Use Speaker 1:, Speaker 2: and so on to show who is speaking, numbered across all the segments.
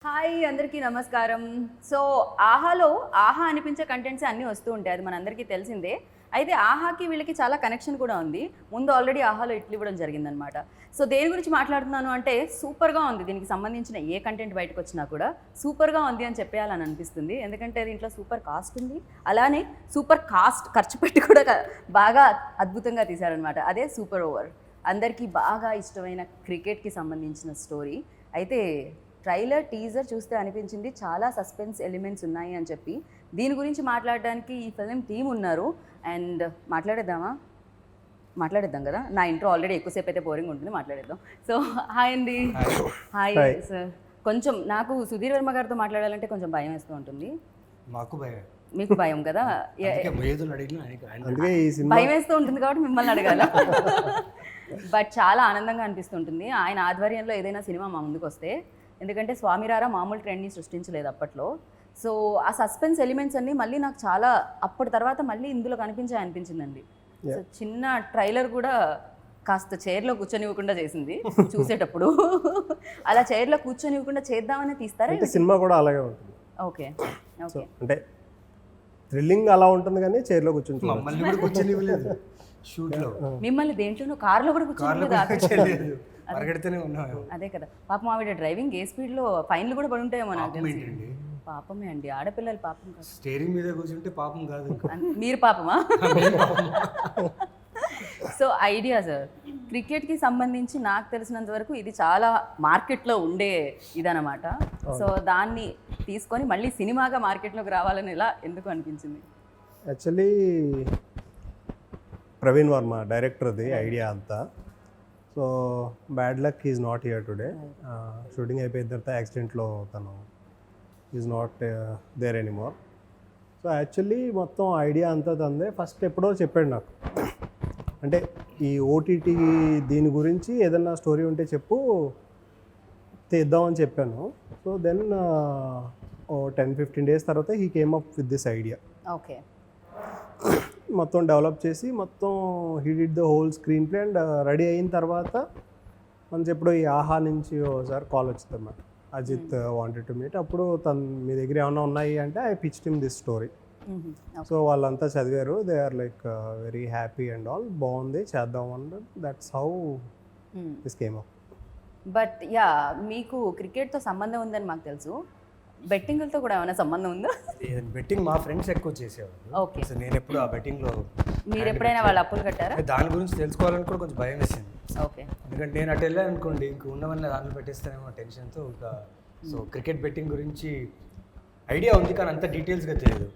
Speaker 1: Hi అందరికీ నమస్కారం. So ఆహాలో ఆహా అనిపించే కంటెంట్స్ అన్నీ వస్తూ ఉంటాయి, అది మనందరికీ తెలిసిందే. అయితే ఆహాకి వీళ్ళకి చాలా కనెక్షన్ కూడా ఉంది. ముందు ఆల్రెడీ ఆహాలో ఇట్లు ఇవ్వడం జరిగిందనమాట. సో దేని గురించి మాట్లాడుతున్నాను అంటే సూపర్గా ఉంది. దీనికి సంబంధించిన ఏ కంటెంట్ బయటకు వచ్చినా కూడా సూపర్గా ఉంది అని చెప్పేయాలని అనిపిస్తుంది. ఎందుకంటే దీంట్లో సూపర్ కాస్ట్ ఉంది, అలానే సూపర్ కాస్ట్ ఖర్చు పెట్టి కూడా బాగా అద్భుతంగా తీశారనమాట. అదే సూపర్ ఓవర్. అందరికీ బాగా ఇష్టమైన క్రికెట్కి సంబంధించిన స్టోరీ. అయితే ట్రైలర్ టీజర్ చూస్తే అనిపించింది చాలా సస్పెన్స్ ఎలిమెంట్స్ ఉన్నాయి అని చెప్పి. దీని గురించి మాట్లాడడానికి ఈ ఫిల్మ్ టీం ఉన్నారు. అండ్ మాట్లాడేద్దాం కదా. నా ఇంట్రో ఆల్రెడీ ఎక్కువసేపు అయితే బోరింగ్ ఉంటుంది, మాట్లాడేద్దాం. సో హాయ్ అండి. Hi sir. కొంచెం నాకు సుధీర్ వర్మ గారితో మాట్లాడాలంటే కొంచెం భయం వేస్తూ ఉంటుంది.
Speaker 2: మాకు భయం.
Speaker 1: మీకు భయం కదా, భయం వేస్తూ ఉంటుంది కాబట్టి మిమ్మల్ని అడగాల. బట్ చాలా ఆనందంగా అనిపిస్తుంటుంది ఆయన ఆధ్వర్యంలో ఏదైనా సినిమా మా ముందుకు వస్తే. ఎందుకంటే స్వామిరారా మామూలు ట్రెండ్ని సృష్టించలేదు అప్పట్లో. సో ఆ సస్పెన్స్ ఎలిమెంట్స్ అన్నీ మళ్ళీ నాకు చాలా అప్పటి తర్వాత మళ్ళీ ఇందులో అనిపించిందండి. సో చిన్న ట్రైలర్ కూడా కాస్త చైర్లో కూర్చొనివ్వకుండా చేసింది చూసేటప్పుడు. అలా చైర్లో కూర్చొనివ్వకుండా చేద్దామని తీస్తారా?
Speaker 3: సినిమా కూడా అలాగే ఉంటుంది.
Speaker 1: Okay okay.
Speaker 3: అంటే థ్రిల్లింగ్ అలా ఉంటుంది కానీ చైర్లో కూర్చొని
Speaker 1: మిమ్మల్ని దేంట్లోనూ కార్లో కూడా కూర్చొని అదే కదా పాపం. ఆవిడ డ్రైవింగ్ ఏ స్పీడ్లో ఫైన్లు కూడా పడి ఉంటాయేమో నాకు తెలిసి. పాపమే అండి, ఆడపిల్లలు పాపం కాదు.
Speaker 2: స్టీరింగ్ మీద కూర్చుంటే పాపం కాదు,
Speaker 1: మీరు పాపమా? సో ఐడియా సార్, క్రికెట్కి సంబంధించి నాకు తెలిసినంత వరకు ఇది చాలా మార్కెట్లో ఉండే ఇదనమాట. సో దాన్ని తీసుకొని మళ్ళీ సినిమాగా మార్కెట్లోకి రావాలని ఎలా ఎందుకు అనిపించింది?
Speaker 3: యాక్చువల్లీ ప్రవీణ్ వర్మ డైరెక్టర్ది ఐడియా అంతా. So bad luck is not here today. Shooting అయిపోయిన తర్వాత యాక్సిడెంట్లో తను is not there anymore. So actually మొత్తం ఐడియా అంతా తందే. ఫస్ట్ ఎప్పుడో చెప్పాడు నాకు, అంటే ఈ ఓటీటీ దీని గురించి ఏదన్నా స్టోరీ ఉంటే చెప్పు తీద్దామని చెప్పాను. సో దెన్ 10-15 days తర్వాత he came up with this idea.
Speaker 1: Okay.
Speaker 3: మొత్తం డెవలప్ చేసి మొత్తం he did the whole screen play and ready అయిన తర్వాత మనకి ఎప్పుడు ఈ ఆహా నుంచి ఒకసారి కాల్ వచ్చింది అన్నమాట. Ajith wanted to meet. అప్పుడు తను మీ దగ్గర ఏమైనా ఉన్నాయి అంటే I pitched him this story. So వాళ్ళంతా చదివారు, they are like very happy and all. బాగుంది, చేద్దాం అన్న. That's how this came up.
Speaker 1: But yeah, మీకు క్రికెట్తో సంబంధం ఉందని మాకు తెలుసు. బెట్టింగ్లతో కూడా ఏమైనా సంబంధం ఉందా?
Speaker 2: బెట్టింగ్ మా ఫ్రెండ్స్ ఎక్కువ చేసేవాళ్ళు.
Speaker 1: ఓకే.
Speaker 2: సో నేను ఎప్పుడు ఆ బెట్టింగ్లో,
Speaker 1: మీరు ఎప్పుడైనా వాళ్ళ అప్పులు కట్టారా?
Speaker 2: దాని గురించి తెలుసుకోవాలని కూడా కొంచెం భయం వేసింది.
Speaker 1: ఓకే.
Speaker 2: ఎందుకంటే నేను అటు వెళ్ళాను అనుకోండి, ఇంక ఉన్నవన్నీ దాంట్లో పెట్టేస్తానేమో టెన్షన్తో. ఇంకా సో క్రికెట్ బెట్టింగ్ గురించి ఐడియా ఉంది కానీ అంత డీటెయిల్స్గా తెలియదు.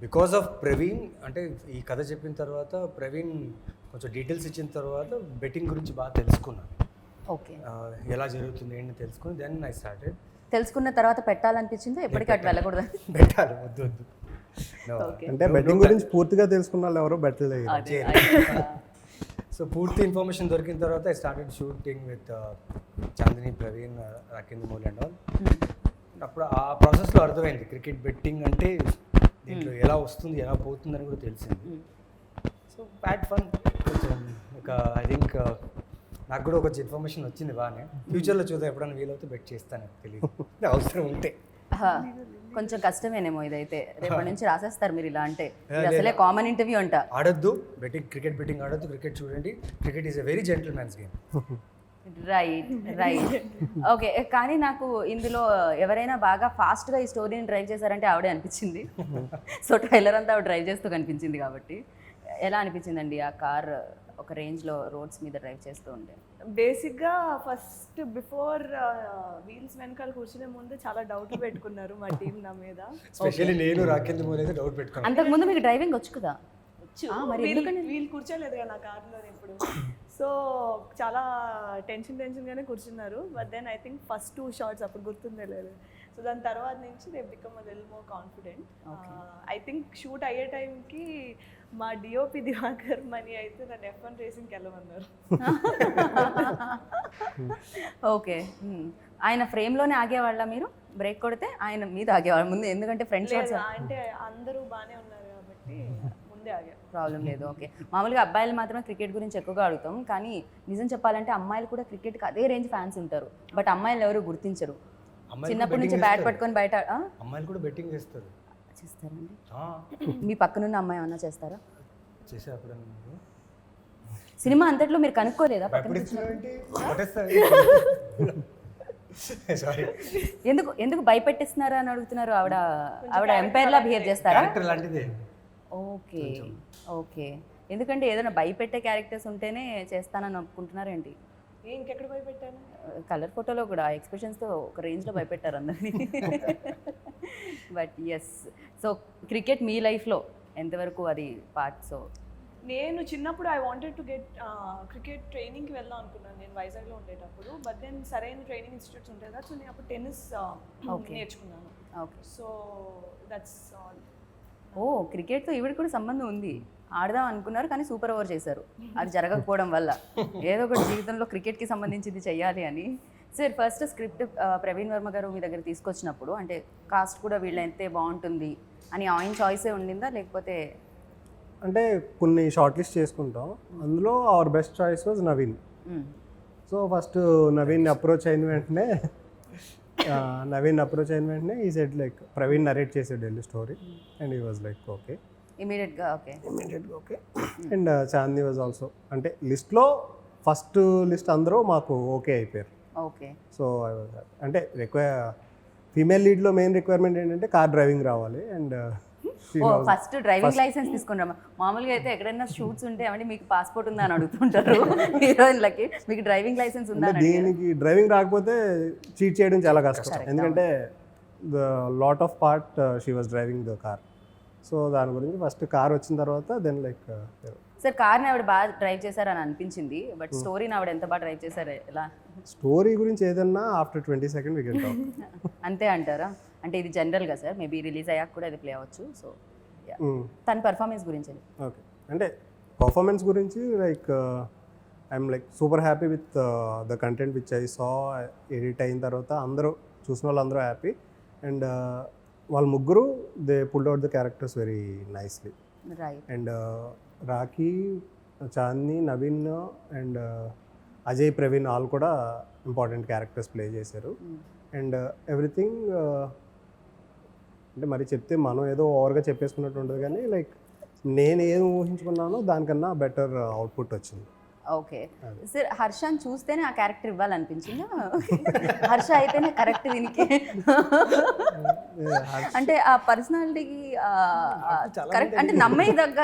Speaker 2: బికాస్ ఆఫ్ ప్రవీణ్, అంటే ఈ కథ చెప్పిన తర్వాత ప్రవీణ్ కొంచెం డీటెయిల్స్ ఇచ్చిన తర్వాత బెట్టింగ్ గురించి బాగా తెలుసుకున్నాను.
Speaker 1: ఓకే.
Speaker 2: ఎలా జరుగుతుంది ఏంటి తెలుసుకుని దెన్ ఐ స్టార్టెడ్.
Speaker 1: తెలుసుకున్న తర్వాత పెట్టాలనిపించిందో ఎప్పటికీ అటు వెళ్ళకూడదు?
Speaker 2: పెట్టాలి, వద్దు.
Speaker 3: అంటే బెట్టింగ్ గురించి పూర్తిగా తెలుసుకున్న వాళ్ళు ఎవరో బెట్టలేదు.
Speaker 2: సో పూర్తి ఇన్ఫర్మేషన్ దొరికిన తర్వాత I started shooting with Chandini, Praveen, Rakendramouli and all. అప్పుడు ఆ ప్రాసెస్లో అర్థమైంది క్రికెట్ బెట్టింగ్ అంటే దీంట్లో ఎలా వస్తుంది, ఎలా పోతుందని కూడా తెలిసింది. సో బ్యాడ్ ఫన్ కొంచెం. ఇంకా ఐ థింక్ నాకు కూడా కొంచెం ఇన్ఫర్మేషన్ వచ్చింది బాగానే. ఫ్యూచర్లో చూద్దాం, ఎప్పుడైనా వీలవుతే బెట్ చేస్తాను, తెలియదు, అవసరం ఉంటే.
Speaker 1: కొంచెం కష్టమేనేమో ఇదైతే. రేపటి నుంచి రాసేస్తారు మీరు ఇలా అంటే. అసలే కామన్ ఇంటర్వ్యూ అంట.
Speaker 2: ఆడొద్దు బెట్టింగ్, క్రికెట్ బెట్టింగ్ ఆడొద్దు, క్రికెట్ చూడండి. Cricket is a very gentleman's game.
Speaker 1: Right. Okay. కానీ నాకు ఇందులో ఎవరైనా బాగా ఫాస్ట్గా ఈ స్టోరీని డ్రైవ్ చేశారంటే ఆవిడే అనిపించింది. సో ట్రైలర్ అంతా ఆవిడ డ్రైవ్ చేస్తూ కనిపించింది కాబట్టి. ఎలా అనిపించిందండి ఆ కార్ ఒక రేంజ్లో రోడ్స్ మీద డ్రైవ్ చేస్తూ ఉంటే?
Speaker 4: బేసిక్గా ఫస్ట్ బిఫోర్ వీల్స్ వెనకాల కూర్చునే ముందు చాలా డౌట్లు పెట్టుకున్నారు మా టీం నా మీద.
Speaker 2: స్పెషల్లీ నేను రాకేంద్రమౌళి అయితే డౌట్ పెట్టుకున్నాను.
Speaker 1: అంతకుముందు మీకు డ్రైవింగ్ వచ్చు కదా?
Speaker 4: మరి వీళ్ళు కూర్చోలేదు కదా నా కార్లో ఎప్పుడు. సో చాలా టెన్షన్గానే కూర్చున్నారు. But then I think first 2 shots అప్పుడు గుర్తుందే లేదు. సో దాని తర్వాత నుంచి they become a little more confident. I think shoot అయ్యే టైంకి మా డిఓపి దివాకర్ మనీ అయితే నన్ను F1 రేసింగ్కి వెళ్ళమన్నారు.
Speaker 1: ఓకే. ఆయన ఫ్రేమ్లోనే ఆగేవాళ్ళ మీరు? బ్రేక్ కొడితే ఆయన మీద ఆగేవాళ్ళ ముందు? ఎందుకంటే ఫ్రెండ్స్
Speaker 4: అంటే అందరూ బాగానే ఉన్నారు కాబట్టి
Speaker 1: ప్రాబ్లం లేదు. ఓకే. మామూలుగా అబ్బాయిలు మాత్రమే క్రికెట్ గురించి ఎక్కువగా అడుగుతాం, కానీ నిజం చెప్పాలంటే అమ్మాయిలు కూడా క్రికెట్కి అదే రేంజ్ ఫ్యాన్స్ ఉంటారు. బట్ అమ్మాయిలు ఎవరు గుర్తించరు. చిన్నప్పటి నుంచి బ్యాట్ పట్టుకొని బయట
Speaker 2: అమ్మాయిలు కూడా బెట్టింగ్ చేస్తారు.
Speaker 1: చేస్తారండి.
Speaker 2: ఆ,
Speaker 1: మీ పక్కనున్న అమ్మాయి ఏమన్నా చేస్తారా?
Speaker 2: చేసే అప్పుడు నువ్వు
Speaker 1: సినిమా అంతట్లో మీరు కనుక్కోలేదా పక్కన
Speaker 2: భయపడిస్తున్నావేంటి? కొట్టేస్తా. సారీ,
Speaker 1: ఎందుకు భయపెట్టిస్తున్నారా అని అడుగుతున్నారు? ఆవిడ ఎంపైర్ లా బిహేవ్ చేస్తారా?
Speaker 2: క్యారెక్టర్ లాంటిదే.
Speaker 1: Okay okay. ఎందుకంటే ఏదైనా భయపెట్టే క్యారెక్టర్స్ ఉంటేనే చేస్తానని ఒప్పుకుంటున్నారేంటి?
Speaker 4: ఇంకెక్కడ పోయి పెట్టాను?
Speaker 1: కలర్ ఫోటోలో కూడా ఎక్స్ప్రెషన్స్తో ఒక రేంజ్లో భయపెట్టారు అందరినీ. బట్ ఎస్, సో క్రికెట్ మీ లైఫ్లో ఎంతవరకు అది పార్ట్? సో
Speaker 4: నేను చిన్నప్పుడు I wanted to get cricket ట్రైనింగ్కి వెళ్దాం అనుకున్నాను నేను వైజాగ్లో ఉండేటప్పుడు. బట్ దెన్ సరైన ట్రైనింగ్ ఇన్స్టిట్యూట్స్ ఉంటాయి కదా, సో నేను అప్పుడు టెన్నిస్ నేర్చుకున్నాను.
Speaker 1: Okay.
Speaker 4: So that's all.
Speaker 1: Oh, క్రికెట్తో ఈవిడ కూడా సంబంధం ఉంది. ఆడదాం అనుకున్నారు కానీ సూపర్ ఓవర్ చేశారు. అది జరగకపోవడం వల్ల ఏదో ఒకటి జీవితంలో క్రికెట్కి సంబంధించింది చెయ్యాలి అని. Sir first script Praveen Varma గారు మీ దగ్గర తీసుకొచ్చినప్పుడు అంటే కాస్ట్ కూడా వీళ్ళ అయితే బాగుంటుంది అని ఆయన చాయిసే ఉండిందా, లేకపోతే?
Speaker 3: అంటే కొన్ని షార్ట్ లిస్ట్ చేసుకుంటాం, అందులో our best choice was Naveen. So first Naveen approach అయిన వెంటనే he said like Praveen narrate చేసాడు వెళ్ళి story and he was like okay
Speaker 1: ఇమీడియట్గా okay.
Speaker 3: And Chandi was also, అంటే లిస్ట్లో ఫస్ట్ లిస్ట్ అందరూ మాకు ఓకే అయిపోయారు.
Speaker 1: ఓకే.
Speaker 3: సో ఐ వాజ్ అంటే ఫీమేల్ లీడ్లో మెయిన్ రిక్వైర్మెంట్ ఏంటంటే కార్ డ్రైవింగ్ రావాలి అండ్
Speaker 1: ఫస్ట్ డ్రైవింగ్ లైసెన్స్ తీసుకున్నామా? మామూలుగా అయితే ఎక్కడైనా షూట్స్ ఉంటే ఏమంటే మీకు పాస్పోర్ట్ ఉందా అని అడుగుతుంటారు హీరోయిన్లకి. మీకు డ్రైవింగ్ లైసెన్స్ ఉందా అని అడిగారు.
Speaker 3: దీనికి డ్రైవింగ్ రాకపోతే చీట్ చేయడం చాలా కష్టం, ఎందుకంటే the lot of part she was driving the car. So దాని గురించి ఫస్ట్ కార్ వచ్చిన తర్వాత దెన్ లైక్
Speaker 1: సార్ కార్ని ఆవిడ బాగా డ్రైవ్ చేశారని అనిపించింది, బట్ స్టోరీని ఆవిడ ఎంత బాగా డ్రైవ్ చేశారు? ఎలా?
Speaker 3: స్టోరీ గురించి ఏదన్నా after 20 seconds we can talk.
Speaker 1: అంతే అంటారా? అంటే ఇది జనరల్గా సార్ మేబీ రిలీజ్ అయ్యాక కూడా ఇది ప్లే అవ్వచ్చు. సో తన పర్ఫార్మెన్స్ గురించి
Speaker 3: ఓకే, అంటే పర్ఫార్మెన్స్ గురించి like I'm like super happy with the content which I saw. Edit అయిన తర్వాత అందరూ చూసిన వాళ్ళు అందరూ హ్యాపీ అండ్ వాళ్ళ ముగ్గురు they pulled out the characters very nicely.
Speaker 1: Right.
Speaker 3: And Rakhi, Chandi, Naveen and Ajay, Praveen all కూడా ఇంపార్టెంట్ క్యారెక్టర్స్ ప్లే చేశారు. అండ్ ఎవ్రీథింగ్ అంటే మరి చెప్తే మనం ఏదో ఓవర్గా చెప్పేసుకున్నట్టు ఉంటుంది, కానీ లైక్ నేను ఏం ఊహించుకున్నానో దానికన్నా బెటర్ అవుట్పుట్ వచ్చింది.
Speaker 1: ఓకే సార్, హర్షని చూస్తేనే ఆ క్యారెక్టర్ ఇవ్వాలనిపించిందా? హర్ష అయితేనే కరెక్ట్ దీనికి అంటే ఆ పర్సనాలిటీకి కరెక్ట్ అంటే నమ్మేదగ్గ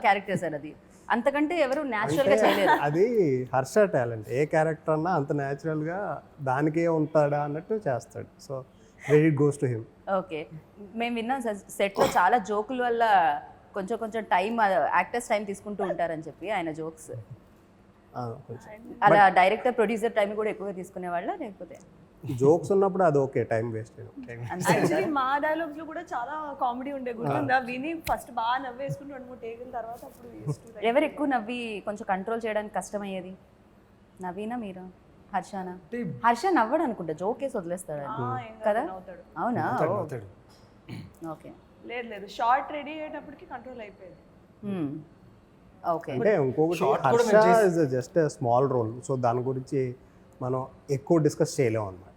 Speaker 1: క్యారెక్టర్ సార్ అది. అంతకంటే ఎవరు న్యాచురల్గా చేయలేదు.
Speaker 3: అది హర్ష టాలెంట్, ఏ క్యారెక్టర్ అన్నా అంత న్యాచురల్గా దానికే ఉంటాడా అన్నట్టు చేస్తాడు. So credit goes to him.
Speaker 1: Okay, మేము విన్నాం సార్ సెట్లో చాలా జోకుల వల్ల కొంచెం టైం యాక్టర్స్ టైం తీసుకుంటూ ఉంటారని చెప్పి ఆయన జోక్స్. అలా డైరెక్టర్ ప్రొడ్యూసర్ టైం కూడా ఎక్కువగా తీసుకునేవాళ్ళ, లేకపోతే?
Speaker 3: జోక్స్ ఉన్నప్పుడు అది ఓకే, టైం వేస్ట్.
Speaker 4: యాక్చువల్లీ మా డైలాగ్స్ లో కూడా చాలా కామెడీ ఉండే, గుర్తుందా? విని ఫస్ట్ బాగా నవ్వేసుకుని 2-3 టేకుల తర్వాత అప్పుడు
Speaker 1: ఎవరు ఎక్కువ నవ్వి కొంచెం కంట్రోల్ చేయడానికి కష్టమయ్యేది? నవీనా మీరా హర్షనా? హర్ష నవ్వడు అనుకుంటా, జోక్ వేసి వదిలేస్తాడు కదా? అవునా? ఓకే.
Speaker 4: లేదు షార్ట్ రెడీ అయ్యేటప్పటికి కంట్రోల్ అయిపోయింది.
Speaker 1: ఓకే.
Speaker 3: అంటే ఇంకొకటి Harsha is just small role, so దాని గురించి మనం ఎక్కువ డిస్కస్ చేయలేము అన్నమాట.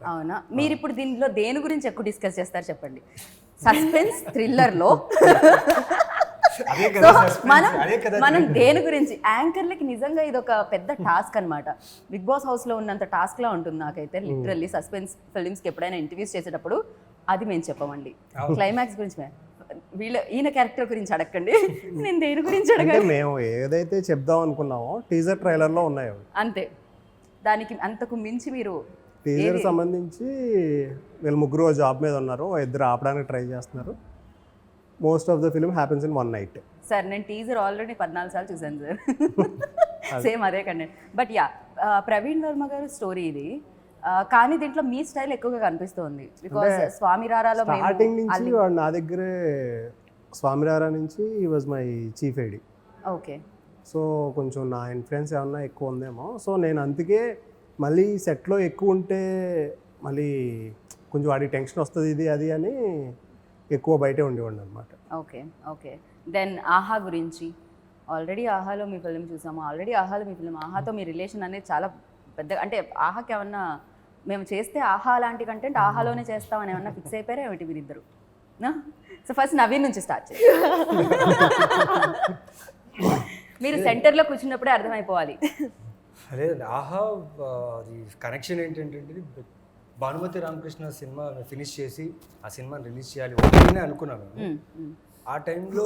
Speaker 1: అవునా? మీరు ఇప్పుడు దీనిలో దేని గురించి ఎక్కువ డిస్కస్ చేస్తారు చెప్పండి? సస్పెన్స్ థ్రిల్లర్లో మనం దేని గురించి? యాంకర్లకి నిజంగా ఇది ఒక పెద్ద టాస్క్ అనమాట. బిగ్ బాస్ హౌస్లో ఉన్నంత టాస్క్లా ఉంటుంది నాకైతే లిటరల్లీ. సస్పెన్స్ ఫిల్మ్స్కి ఎప్పుడైనా ఇంటర్వ్యూస్ చేసేటప్పుడు అది మేము చెప్పమండి. క్లైమాక్స్ గురించి ఈయన క్యారెక్టర్ గురించి అడగండి, నేను దేని గురించి అడగండి.
Speaker 3: మేము ఏదైతే చెప్దాం అనుకున్నామో టీజర్ ట్రైలర్లో ఉన్నాయి
Speaker 1: అంతే, దానికి అంతకు మించి మీరు
Speaker 3: టీజర్ సంబంధించి వీళ్ళు ముగ్గురు జాబ్ మీద ఉన్నారు, ఇద్దరు ఆపడానికి ట్రై చేస్తున్నారు. Most of the film happens in 1 night.
Speaker 1: Sir నేను టీజర్ ఆల్రెడీ 14 సార్లు చూసాను సార్, సేమ్ అదే content. But yeah, Praveen Varma గారు స్టోరీ ఇది, కానీ దీంట్లో మీ స్టైల్ ఎక్కువగా కనిపిస్తుంది. బికాస్ స్వామిరారాలో
Speaker 3: స్టార్టింగ్ నుంచి వాడు నా దగ్గరే, స్వామిరారా నుంచి ఈ was my chief ID.
Speaker 1: Okay.
Speaker 3: So కొంచెం నా ఇన్ఫ్లుయెన్స్ ఏమన్నా ఎక్కువ ఉందేమో, సో నేను అందుకే మళ్ళీ సెట్లో ఎక్కువ ఉంటే మళ్ళీ కొంచెం వాడికి టెన్షన్ వస్తుంది ఇది అది అని ఎక్కువ బయటే ఉండేవాడిని అనమాట.
Speaker 1: Okay okay. దెన్ ఆహా గురించి, ఆల్రెడీ ఆహాలో మీ ఫిల్మ్ చూసాము, ఆల్రెడీ ఆహాలో మీ ఫిల్మ్, ఆహాతో మీ రిలేషన్ అనేది చాలా పెద్ద, అంటే ఆహాకి ఏమన్నా మేము చేస్తే ఆహా లాంటి కంటెంట్ ఆహాలోనే చేస్తామని ఏమన్నా ఫిక్స్ అయిపోయారా ఏమిటి మీరిద్దరు? సో ఫస్ట్ నవీన్ నుంచి స్టార్ట్ చేయండి. మీరు సెంటర్లో కూర్చున్నప్పుడే అర్థమైపోవాలి.
Speaker 2: అదే ఆహా అది కనెక్షన్ ఏంటంటే భానుమతి రామకృష్ణ సినిమా ఫినిష్ చేసి ఆ సినిమాని రిలీజ్ చేయాలి ఓకేనే అనుకున్నాను. ఆ టైంలో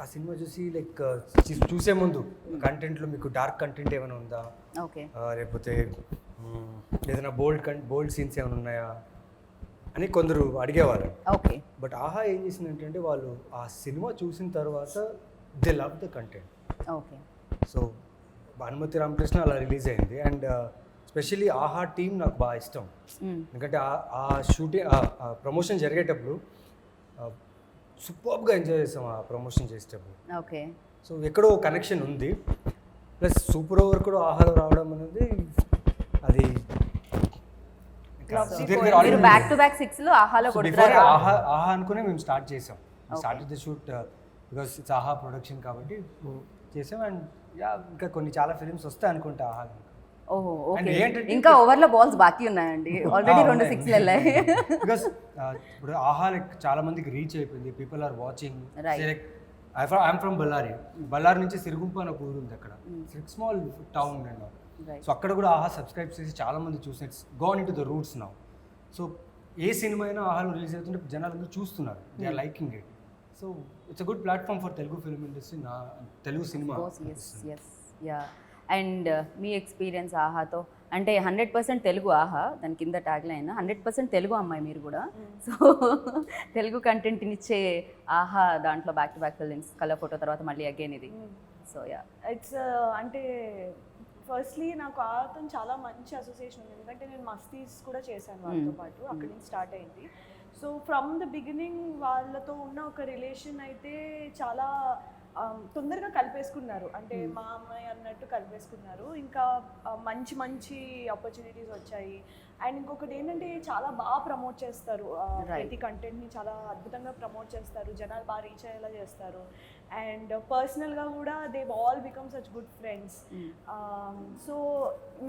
Speaker 2: ఆ సినిమా చూసి లైక్ చూసే ముందు కంటెంట్లో మీకు డార్క్ కంటెంట్ ఏమైనా ఉందా,
Speaker 1: ఓకే,
Speaker 2: లేకపోతే ఏదైనా బోల్డ్ సీన్స్ ఏమైనా ఉన్నాయా అని కొందరు అడిగేవారు.
Speaker 1: ఓకే,
Speaker 2: బట్ ఆహా ఏం చేసింది ఏంటంటే వాళ్ళు ఆ సినిమా చూసిన తర్వాత they love the content.
Speaker 1: Okay.
Speaker 2: So Bhanumathi Ramakrishna అలా రిలీజ్ అయింది. అండ్ స్పెషల్లీ ఆహా టీం నాకు బాగా ఇష్టం. ఎందుకంటే ఆ షూటింగ్ ఆ ప్రమోషన్ జరిగేటప్పుడు సూపర్గా ఎంజాయ్ చేస్తాం ఆ ప్రమోషన్ చేసేటప్పుడు.
Speaker 1: ఓకే.
Speaker 2: సో ఎక్కడో కనెక్షన్ ఉంది. ప్లస్ సూపర్ ఓవర్ కూడా ఆహాలో రావడం అనేది అది
Speaker 1: మీరు బ్యాక్ టు బ్యాక్ 6లో ఆహాలో కొడుతున్నారు.
Speaker 2: ఆహా అనుకునే మేము స్టార్ట్ చేసాం. Start the shoot because it's ఆహా ప్రొడక్షన్ కాబట్టి చేసాం. అండ్ యా ఇంకా కొన్ని చాలా ఫిలిమ్స్ వస్తాయి అనుకుంటా ఆహా.
Speaker 1: ఓహో, ఓకే. ఇంకా ఓవర్లో బాల్స్ బాకీ ఉన్నాయండి, ఆల్రెడీ 2 6లు వెళ్ళాయి.
Speaker 2: బికాస్ ఇప్పుడు ఆహా లైక్ చాలా మందికి రీచ్ అయిపోయింది, people are watching. Like I'm from Ballari నుంచి సిరుగుంప అని ఒక ఊరు ఉంది అక్కడ, స్మాల్ టౌన్ అండ్. సో అక్కడ కూడా ఆహా సబ్స్క్రైబ్ చేసి చాలా మంది చూసి it's gone into the roots now. So ఏ సినిమా అయినా ఆహాలో రిలీజ్ అవుతుంటే జనాలందరూ చూస్తున్నారు, they are liking it. So it's a good platform for Telugu film industry, నా తెలుగు సినిమా.
Speaker 1: యా. అండ్ మీ ఎక్స్పీరియన్స్ ఆహాతో అంటే 100% తెలుగు ఆహా, దాని కింద ట్యాగ్ లైన్ 100% తెలుగు అమ్మాయి మీరు కూడా. సో తెలుగు కంటెంట్నిచ్చే ఆహా దాంట్లో back to back films, colour photo తర్వాత మళ్ళీ అగైన్ ఇది. సో యా,
Speaker 4: ఇట్స్ అంటే ఫస్ట్లీ నాకు ఆతో చాలా మంచి అసోసియేషన్ ఉంది, ఎందుకంటే నేను మస్తీస్ కూడా చేశాను వాళ్ళతో పాటు, అక్కడి నుంచి స్టార్ట్ అయింది. సో ఫ్రమ్ ద బిగినింగ్ వాళ్ళతో ఉన్న ఒక రిలేషన్ అయితే చాలా తొందరగా కలిపేసుకున్నారు, అంటే మా అమ్మాయి అన్నట్టు కలిపేసుకున్నారు. ఇంకా మంచి మంచి ఆపర్చునిటీస్ వచ్చాయి. అండ్ ఇంకొకటి ఏంటంటే చాలా బాగా ప్రమోట్ చేస్తారు, ప్రతి కంటెంట్ని చాలా అద్భుతంగా ప్రమోట్ చేస్తారు, జనాలు బాగా రీచ్ అయ్యేలా చేస్తారు. అండ్ పర్సనల్గా కూడా they all become such good friends. So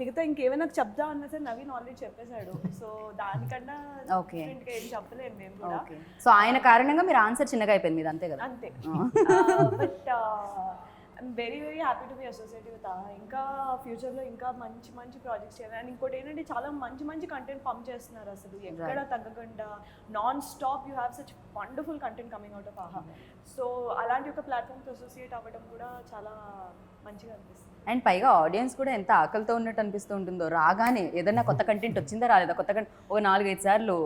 Speaker 4: మిగతా ఇంకేమైనా చెప్దా అన్నా సరే నవీన్ ఆల్రెడీ చెప్పేశాడు. సో దానికన్నా డిఫరెంట్గా ఏం చెప్పలేము మేము కూడా.
Speaker 1: సో ఆయన కారణంగా మీరు ఆన్సర్ చిన్నగా అయిపోయింది మీద, అంతే కదా?
Speaker 4: అంతే. But I'm very very happy to be associated with ఆహా. ఇంకా ఫ్యూచర్లో ఇంకా మంచి మంచి ప్రాజెక్ట్స్ చేయాలి. అండ్ ఇంకోటి ఏంటంటే చాలా మంచి మంచి కంటెంట్ పంప్ చేస్తున్నారు, అసలు ఎక్కడ తగ్గకుండా non stop you have such wonderful content coming out of ఆహా. సో అలాంటి ఒక ప్లాట్ఫామ్తో అసోసియేట్ అవ్వడం కూడా చాలా మంచిగా అనిపిస్తుంది.
Speaker 1: అండ్ పైగా ఆడియన్స్ కూడా ఎంత ఆకలితో ఉన్నట్టు అనిపిస్తూ ఉంటుందో, రాగానే ఏదైనా కొత్త కంటెంట్ వచ్చిందా రాలేదా, కొత్త ఒక 4-5 సార్లు.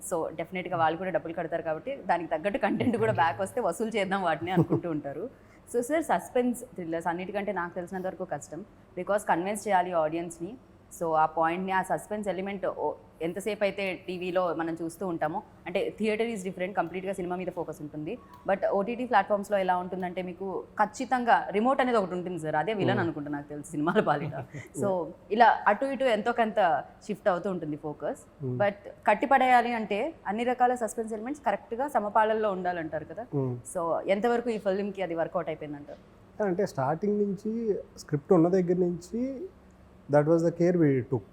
Speaker 1: సో డెఫినెట్గా వాళ్ళు కూడా డబ్బులు కడతారు కాబట్టి దానికి తగ్గట్టు కంటెంట్ కూడా బ్యాక్ వస్తే వసూలు చేద్దాం వాటిని అనుకుంటూ ఉంటారు. సో సార్, సస్పెన్స్ థ్రిల్లర్స్ అన్నిటికంటే నాకు తెలిసినంత వరకు కష్టం, బికాస్ కన్విన్స్ చేయాలి ఆడియన్స్ని. సో ఆ పాయింట్ని, ఆ సస్పెన్స్ ఎలిమెంట్ ఎంతసేపు అయితే టీవీలో మనం చూస్తూ ఉంటామో, అంటే థియేటర్ ఈజ్ డిఫరెంట్, కంప్లీట్గా సినిమా మీద ఫోకస్ ఉంటుంది. బట్ ఓటీటీ ప్లాట్ఫామ్స్లో ఎలా ఉంటుందంటే మీకు ఖచ్చితంగా రిమోట్ అనేది ఒకటి ఉంటుంది సార్, అదే విలన్ అనుకుంటా నాకు తెలిసి సినిమాల పాలిట. సో ఇలా అటు ఇటు ఎంతో కొంత షిఫ్ట్ అవుతూ ఉంటుంది ఫోకస్. బట్ కట్టిపడేయాలి అంటే అన్ని రకాల సస్పెన్స్ ఎలిమెంట్స్ కరెక్ట్గా సమపాళల్లో ఉండాలంటారు కదా. సో ఎంతవరకు ఈ ఫిల్మ్కి అది వర్కౌట్ అయిపోయిందంటారు?
Speaker 3: అంటే స్టార్టింగ్ నుంచి స్క్రిప్ట్ ఉన్న దగ్గర నుంచి that was the care we took.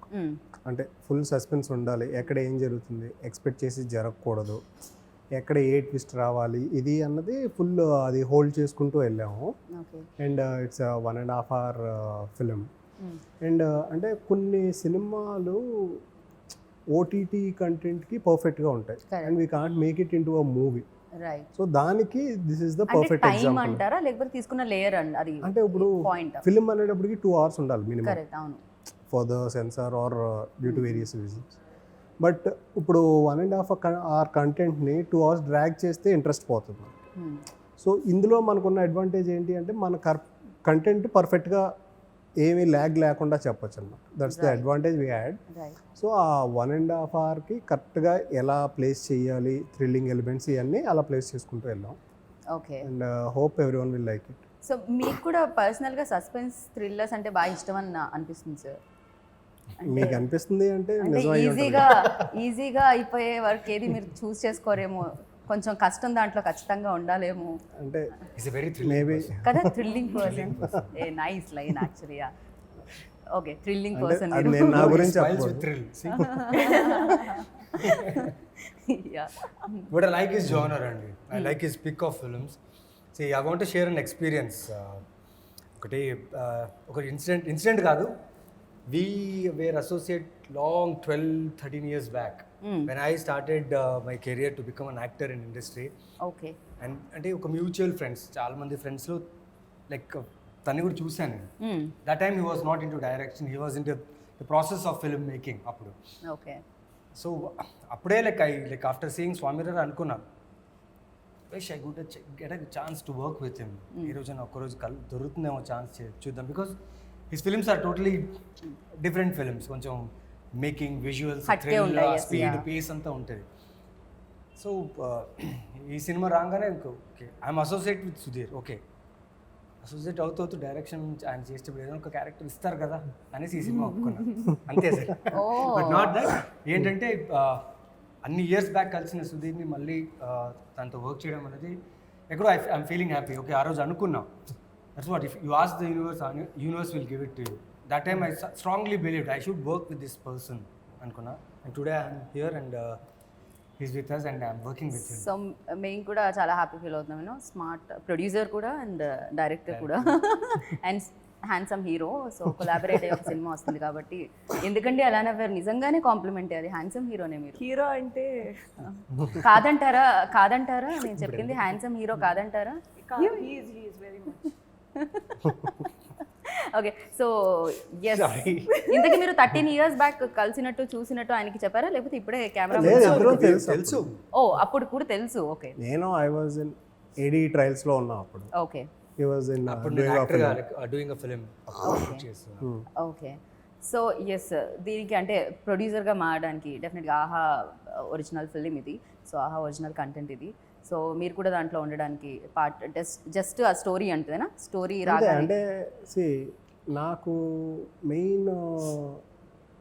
Speaker 3: అంటే ఫుల్ సస్పెన్స్ ఉండాలి, ఎక్కడ ఏం జరుగుతుంది ఎక్స్పెక్ట్ చేసి జరగకూడదు, ఎక్కడ ఏ ట్విస్ట్ రావాలి ఇది అన్నది ఫుల్ అది హోల్డ్ చేసుకుంటూ వెళ్ళాము. And it's 1.5 hour film. And అంటే కొన్ని సినిమాలు ఓటీటీ కంటెంట్కి పర్ఫెక్ట్గా ఉంటాయి and we can't make it into a movie. So దానికి this is the perfect example
Speaker 1: అంటారా, లేకపోతే తీసుకున్న లేయర్ అండి అది?
Speaker 3: అంటే ఇప్పుడు ఫిల్మ్ అనేటప్పటికి 2 hours ఉండాలి minimum for the censor or due to various reasons. But ఇప్పుడు 1.5 hour కంటెంట్ని 2 hours డ్రాగ్ చేస్తే ఇంట్రెస్ట్ పోతుంది. సో ఇందులో మనకున్న అడ్వాంటేజ్ ఏంటి అంటే మన కంటెంట్ పర్ఫెక్ట్గా ఏమీ ల్యాగ్ లేకుండా చెప్పొచ్చు అన్నమాట. That's the advantage we had. So ఆ 1.5 hourకి కరెక్ట్గా ఎలా ప్లేస్ చేయాలి, థ్రిల్లింగ్ ఎలిమెంట్స్ ఇవన్నీ అలా ప్లేస్ చేసుకుంటూ వెళ్ళాం.
Speaker 1: Okay.
Speaker 3: And hope everyone will like it.
Speaker 1: So మీకు కూడా పర్సనల్గా సస్పెన్స్ థ్రిల్లర్స్ అంటే బాగా ఇష్టం అని అనిపిస్తుంది సార్?
Speaker 3: మీకు అనిపిస్తుంది అంటే
Speaker 1: ఈజీగా అయిపోయే వర్క్ ఏది మీరు చూస్ చేసుకోరేమో, కొంచెం కష్టం దాంట్లో ఖచ్చితంగా ఉండాలేమో
Speaker 3: అంటే
Speaker 2: ఇట్స్ వెరీ
Speaker 3: మేబీ
Speaker 1: కదా, thrilling person. A nice line actually. Okay thrilling
Speaker 3: అంటే
Speaker 1: పర్సన్
Speaker 3: అది నేను నా గురించి
Speaker 2: Smiles
Speaker 3: చెప్పకూడదు.
Speaker 2: with thrill. See?
Speaker 1: Yeah
Speaker 2: What I like his genre అండి. I like his pick of films. See, I want to share an experience. ఒక incident కాదు. We were associate long 12-13 years back when I started my career to become an actor in industry.
Speaker 1: Okay
Speaker 2: and అంటే ఒక mutual friends చాలా మంది ఫ్రెండ్స్లో like తన్ని కూడా చూశాను నేను. That time he was not into direction, he was in the process of film making అప్పుడు.
Speaker 1: ఓకే
Speaker 2: సో అప్పుడే లైక్ ఆఫ్టర్ సీయింగ్ స్వామిరారు అనుకున్నా wish I good get a chance to work with him. ఈ రోజున ఒక్కరోజు దొరుకుతుందేమో chance చూద్దాం, because his films are totally different films. కొంచెం making visuals,
Speaker 1: హట్కే ఉంటాయి, yes,
Speaker 2: స్పీడ్,
Speaker 1: yeah.
Speaker 2: పేస్ అంతా ఉంటుంది. సో ఈ సినిమా రాగానే okay I'm associate with Sudheer, okay associate అవుతూ డైరెక్షన్ ఆయన చేసేటప్పుడు ఏదైనా ఒక క్యారెక్టర్ ఇస్తారు కదా అనేసి ఈ సినిమా ఒప్పుకున్నా అంతే సార్. బట్ నాట్ దట్ ఏంటంటే అన్ని ఇయర్స్ బ్యాక్ కలిసిన సుధీర్ని మళ్ళీ తనతో వర్క్ చేయడం అనేది ఎక్కడో ఐఎమ్ ఫీలింగ్ హ్యాపీ. ఓకే ఆ రోజు అనుకున్నా that's what if you ask the universe will give it to you. That time I strongly believed I should work with this person అనుకున్నా. And today I'm here and he's with us and I'm working with him.
Speaker 1: So మేము కూడా చాలా happy feel అవుతున్నాం. You know smart producer కూడా and director కూడా and handsome hero. So collaborate అయ్యే ఒక cinema వస్తుంది కాబట్టి ఎందుకంటే అలానే నిజంగానే కాంప్లిమెంట్ అది హ్యాండ్సమ్ హీరోనే మీరు.
Speaker 4: హీరో అంటే
Speaker 1: కాదంటారా నేను చెప్పింది హ్యాండ్సమ్ హీరో కాదంటారా?
Speaker 4: He is very much.
Speaker 1: Okay so yes ఇంతకీ మీరు 13 years బ్యాక్ కలిసినట్టు చూసినట్టు ఆయనకి చెప్పారా లేకపోతే ఇప్పుడే కెమెరా
Speaker 3: లేదు, ఎప్పుడో
Speaker 2: తెలుసు.
Speaker 1: ఓ అప్పుడు కూడా తెలుసు. ఓకే
Speaker 3: నేను ఐ వాజ్ ఇన్ ఏడీ ట్రయల్స్లో ఉన్నా అప్పుడు.
Speaker 1: Okay
Speaker 3: he was in
Speaker 2: doing a film చేస్తున్నా.
Speaker 1: ఓకే సో ఎస్ దీనికి అంటే ప్రొడ్యూసర్గా మారడానికి డెఫినెట్గా ఆహా ఒరిజినల్ ఫిల్మ్ ఇది. సో ఆహా ఒరిజినల్ కంటెంట్ ఇది. సో మీరు కూడా దాంట్లో ఉండడానికి పార్ట్ జస్ట్ ఆ స్టోరీ అంటేనా స్టోరీ రాగా
Speaker 3: అంటే నాకు మెయిన్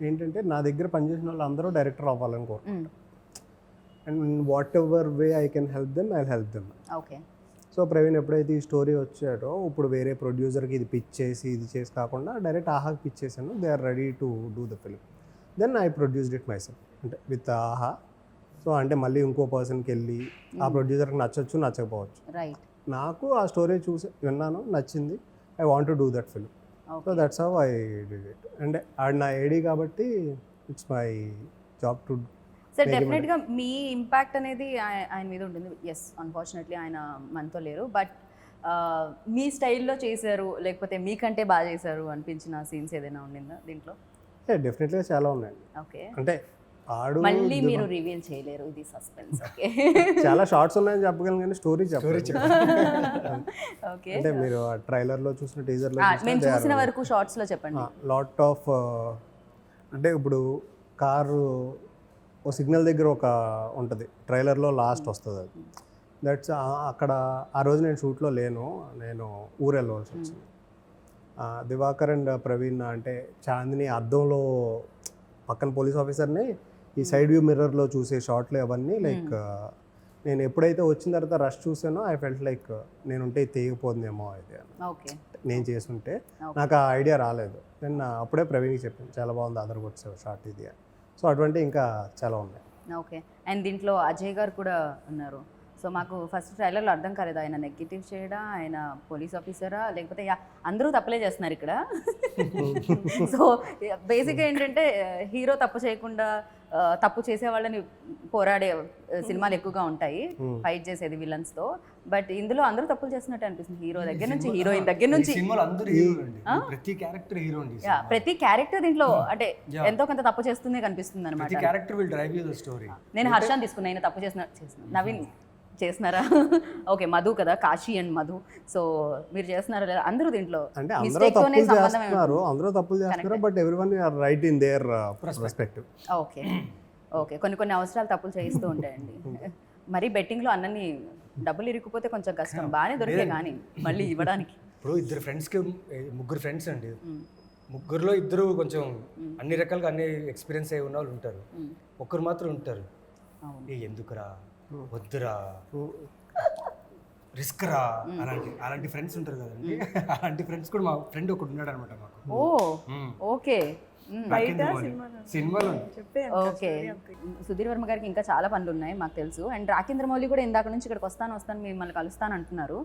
Speaker 3: ఏంటంటే నా దగ్గర పనిచేసిన వాళ్ళు అందరూ డైరెక్టర్ అవ్వాలని కోరుకుంటారు. And what ever way I can help them I help them.
Speaker 1: Okay
Speaker 3: so Praveen ఎప్పుడైతే ఈ స్టోరీ వచ్చాడో ఇప్పుడు వేరే ప్రొడ్యూసర్కి ఇది పిచ్ చేసి కాకుండా డైరెక్ట్ ఆహాకి పిచ్ చేశాను. They are ready to do the film. Then I produced it myself అంటే విత్ ఆహా. సో అంటే మళ్ళీ ఇంకో పర్సన్కి వెళ్ళి ఆ ప్రొడ్యూసర్కి నచ్చచ్చు నచ్చకపోవచ్చు.
Speaker 1: రైట్
Speaker 3: నాకు ఆ స్టోరీ చూసి విన్నాను, నచ్చింది. I want to do that film. So that's how I did it. And ఆడు నా ఏడీ కాబట్టి it's my job to.
Speaker 1: Sir డెఫినెట్గా మీ ఇంపాక్ట్ అనేది ఆయన మీద ఉంటుంది. ఎస్ అన్ఫార్చునేట్లీ ఆయన మనతో లేరు. బట్ మీ స్టైల్లో చేశారు లేకపోతే మీకంటే బాగా చేశారు అనిపించిన సీన్స్ ఏదైనా ఉండిందా దీంట్లో?
Speaker 3: డెఫినెట్గా చాలా ఉన్నాయండి.
Speaker 1: ఓకే
Speaker 3: అంటే ఆడు
Speaker 1: మళ్ళీ మీరు రివీల్ చేయలేరు, ఇది సస్పెన్స్. ఓకే
Speaker 3: చాలా షార్ట్స్ ఉన్నాయని చెప్పగలను కానీ స్టోరీ
Speaker 1: ఓకే
Speaker 3: అంటే మీరు ఆ ట్రైలర్లో చూసిన టీజర్లో
Speaker 1: మేము చూసిన వరకు షార్ట్స్లో చెప్పండి.
Speaker 3: లాట్ ఆఫ్ అంటే ఇప్పుడు కారు ఓ సిగ్నల్ దగ్గర ఒక ఉంటుంది ట్రైలర్లో లాస్ట్ వస్తుంది అది. దట్స్ అక్కడ ఆ రోజు నేను షూట్లో లేను, నేను ఊరు వెళ్ళవలసి వచ్చింది. దివాకర్ అండ్ ప్రవీణ్ అంటే చాందిని అద్దంలో పక్కన పోలీస్ ఆఫీసర్ని ఈ సైడ్ వ్యూ మిర్రర్లో చూసే షాట్లు అవన్నీ లైక్ నేను ఎప్పుడైతే వచ్చిన తర్వాత రష్ చూసానో ఐ ఫెల్ట్ లైక్ నేనుంటే తెగిపోతుందేమో అయితే
Speaker 1: ఓకే
Speaker 3: నేను చేస్తుంటే నాకు ఆ ఐడియా రాలేదు. నేను అప్పుడే ప్రవీణ్కి చెప్పాను చాలా బాగుంది అదర్ కొట్టే షార్ట్ ఇది అని. సో అటువంటి ఇంకా చాలా ఉన్నాయి.
Speaker 1: ఓకే అండ్ దీంట్లో అజయ్ గారు కూడా ఉన్నారు. సో మాకు ఫస్ట్ ట్రైలర్లో అర్థం కాలేదు ఆయన నెగటివ్ చేయడా, ఆయన పోలీస్ ఆఫీసరా, లేకపోతే అందరూ తప్పులే చేస్తున్నారు ఇక్కడ. సో బేసిక్గా ఏంటంటే హీరో తప్పు చేయకుండా తప్పు చేసే వాళ్ళని పోరాడే సినిమాలు ఎక్కువగా ఉంటాయి, ఫైట్ చేసేది విలన్స్తో. బట్ ఇందులో అందరూ తప్పులు చేస్తున్నట్టు అనిపిస్తుంది. హీరో దగ్గర నుంచి హీరోయిన్ దగ్గర నుంచి
Speaker 2: ప్రతి క్యారెక్టర్ హీరో అండి.
Speaker 1: ప్రతి క్యారెక్టర్ దీంట్లో అంటే ఎంతో కొంత తప్పు చేస్తుందే కనిపిస్తుంది అనమాట. నేను హర్షాన్ని తీసుకున్నా, ఆయన తప్పు చేసిన నవీన్ చేస్తున్నారా? ఓకే మధు కదా, కాశీ అండ్ మధు. సో మీరు చేస్తున్నారా లేదా? అందరూ దీంట్లో
Speaker 3: అంటే అందరూ తప్పులు చేస్తున్నారు but everyone are right in their perspective.
Speaker 1: Okay okay కొన్ని అవసరాలు తప్పులు చేయిస్తూ ఉంటాయండి. మరి బెట్టింగ్లో అన్నని డబ్బులు ఇరుక్కుపోతే కొంచెం కష్టం, బాగానే దొరికే కానీ మళ్ళీ ఇవ్వడానికి.
Speaker 2: ఇప్పుడు ముగ్గురు ఫ్రెండ్స్ అండి, ముగ్గురులో ఇద్దరు కొంచెం అన్ని రకాలుగా అన్ని ఎక్స్పీరియన్స్ అయి ఉన్న వాళ్ళు ఉంటారు, ఒక్కరు మాత్రం ఉంటారు ఎందుకురా వద్దురా రిస్క్ రా అలాంటి ఫ్రెండ్స్ ఉంటారు కదండి. అలాంటి ఫ్రెండ్స్ కూడా మా ఫ్రెండ్ ఒకటి ఉన్నాడు అనమాట మాకు.
Speaker 1: ఓ ఓకే.
Speaker 2: సినిమాలో
Speaker 1: ఓకే. సుధీర్ వర్మ గారికి ఇంకా చాలా పనులు ఉన్నాయి మాకు తెలుసు. అండ్ రాకేంద్ర మౌళి కూడా ఇందాక నుంచి ఇక్కడికి వస్తాను మిమ్మల్ని కలుస్తాను అంటున్నారు.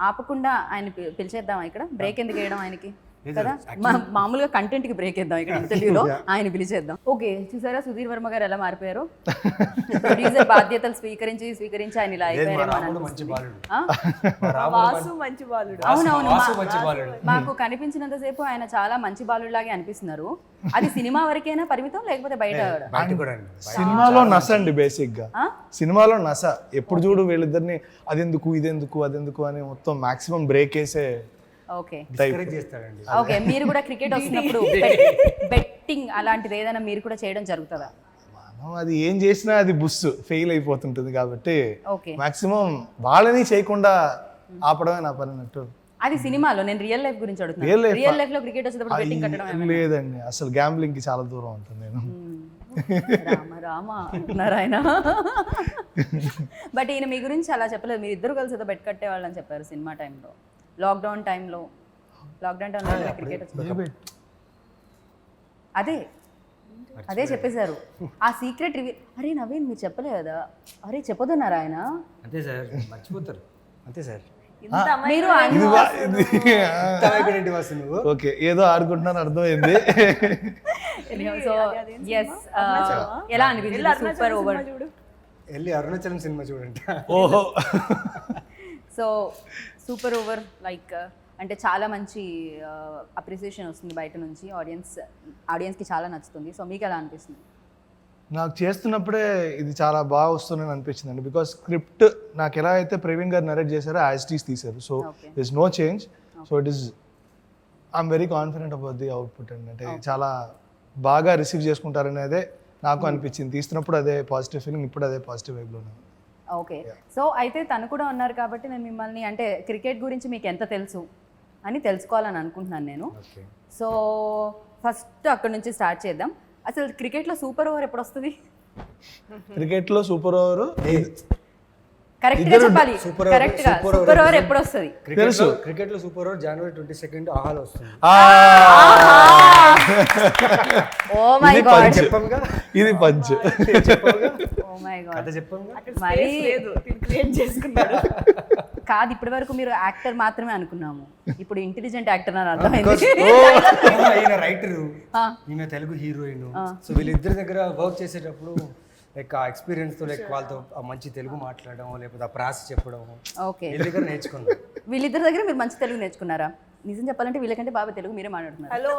Speaker 1: ఆపకుండా ఆయన పిలిచేద్దాం ఇక్కడ, బ్రేక్ ఎందుకు వేయడం ఆయనకి కదా, మామూలుగా కంటెంట్ కి బ్రేక్ ఇద్దాం ఇక్కడ ఇంటర్వ్యూలో, ఆయన పిలిచేద్దాం. ఓకే, చూసారా సుధీర్ వర్మ గారు ఎలా మారిపోయారు. ప్రొడ్యూసర్ బాధ్యతలు స్వీకరించి ఆయన ఇలా అయిపోయారేమో అని
Speaker 4: వాసు మంచి బాలుడు.
Speaker 1: అవునవును, మాకు కనిపించినంత సేపు ఆయన చాలా మంచి బాలుడు లాగే అనిపిస్తున్నారు. అది సినిమా వరకేనా పరిమితం లేకపోతే బయట
Speaker 2: కూడా?
Speaker 5: సినిమాలో నస అండి బేసిక్ గా, సినిమాలో నస. ఎప్పుడు చూడు వీళ్ళిద్దరిని అదెందుకు ఇదెందుకు అదెందుకు అని మొత్తం మాక్సిమం బ్రేక్ వేసే.
Speaker 1: ఓకే
Speaker 2: చేస్తాడండి.
Speaker 1: ఓకే, మీరు కూడా క్రికెట్ వస్తున్నప్పుడు బెట్టింగ్ అలాంటిది ఏదైనా మీరు కూడా చేయడం జరుగుతుందా?
Speaker 5: మనం అది ఏం చేసినా అది బుస్ ఫెయిల్ అయిపోతుంటుంది కాబట్టి
Speaker 1: ఓకే,
Speaker 5: మాక్సిమం వాళ్ళని చేయకుండా ఆపడమే నా పని అన్నట్టు.
Speaker 1: అది సినిమాలో, నేను రియల్ లైఫ్ గురించి అడుగుతున్నాను. రియల్ లైఫ్ లో క్రికెట్ వచ్చేటప్పుడు బెట్టింగ్ కట్టడం
Speaker 5: లేదండి, అసలు గ్యాంబ్లింగ్ కి చాలా దూరం ఉంటుంది నేను.
Speaker 1: రామ అంటున్నారు ఆయన. బట్ ఈయన మీ గురించి అలా చెప్పలేదు, మీరు ఇద్దరు కలిసి ఏదో బెట్ కట్టేవాళ్ళని చెప్పారు సినిమా టైంలో, లాక్డౌన్ టైంలో క్రికెట్ వచ్చి అదే చెప్పేశారు. ఆ సీక్రెట్ రివీల్. అరే నవీన్ మీరు చెప్పలేదు కదా, అరే చెప్పదన్నారు ఆయన.
Speaker 2: అంతే సార్, మర్చిపోతారు. అంతే సార్,
Speaker 1: మీరు
Speaker 5: ఓకే ఏదో ఆడుకుంటున్నాను అర్థమైంది.
Speaker 1: సో ఎస్, ఎలా అనిపించింది సూపర్ ఓవర్?
Speaker 2: వెళ్ళి అరుణాచలం సినిమా చూడండి.
Speaker 5: ఓహో,
Speaker 1: సో సూపర్ ఓవర్ లైక్ అంటే చాలా మంచి అప్రిసియేషన్ వస్తుంది బయట నుంచి, ఆడియన్స్కి చాలా నచ్చుతుంది. సో మీకు ఎలా అనిపిస్తుంది?
Speaker 5: నాకు చేస్తున్నప్పుడే ఇది చాలా బాగా వస్తుందని అనిపించింది అండి. బికాస్ స్క్రిప్ట్ నాకు ఎలా అయితే ప్రవీణ్ గారు నరేట్ చేశారో యాజ్ ఇట్ ఈస్ తీశారు. So this no change. So it is I'm very confident about the output అండి. అంటే చాలా బాగా రిసీవ్ చేసుకుంటారనేదే నాకు అనిపించింది. తీస్తున్నప్పుడు అదే పాజిటివ్ ఫీలింగ్, ఇప్పుడు అదే పాజిటివ్ వైబ్లో ఉన్నాను.
Speaker 1: ఓకే, సో అయితే తను కూడా ఉన్నారు కాబట్టి నేను మిమ్మల్ని అంటే క్రికెట్ గురించి మీకు ఎంత తెలుసు అని తెలుసుకోవాలని అనుకుంటున్నాను నేను. సో ఫస్ట్ అక్కడ నుంచి స్టార్ట్ చేద్దాం. అసలు క్రికెట్లో సూపర్ ఓవర్ ఎప్పుడు వస్తుంది?
Speaker 5: క్రికెట్లో సూపర్ ఓవర్
Speaker 1: కరెక్ట్గా చెప్పాలి, కరెక్ట్గా సూపర్ ఓవర్ ఎప్పుడు వస్తుంది?
Speaker 5: తెలుసు,
Speaker 2: క్రికెట్లో సూపర్ ఓవర్ January 22 ఆహాలో వస్తుంది.
Speaker 1: ఓ మై గాడ్,
Speaker 5: ఇది పంచ్.
Speaker 1: ఓ మై గాడ్,
Speaker 2: కథ చెప్పంగా.
Speaker 1: మరి
Speaker 4: క్రియేట్ చేసుకున్నాడు.
Speaker 1: కాదు, ఇప్పటి వరకు మీరు యాక్టర్ మాత్రమే అనుకున్నాము, ఇప్పుడు ఇంటెలిజెంట్ యాక్టర్ అని అర్థమైంది.
Speaker 2: ఈయన రైటరు, ఈయన తెలుగు హీరోయిన్. సో వీళ్ళిద్దరి దగ్గర వర్క్ చేసేటప్పుడు లైక్ ఆ ఎక్స్పీరియన్స్ తో లైక్ వాళ్ళతో మంచి తెలుగు మాట్లాడడం లేకపోతే ఆ ప్రాస చెప్పడం
Speaker 1: ఓకే
Speaker 2: వీళ్ళ దగ్గర నేర్చుకున్నాం.
Speaker 1: వీళ్ళిద్దరి దగ్గర మీరు మంచి తెలుగు నేర్చుకున్నారా? నిజం చెప్పాలంటే వీళ్ళకంటే బాగా తెలుగు మీరే మాట్లాడుతున్నారు.
Speaker 4: హలో,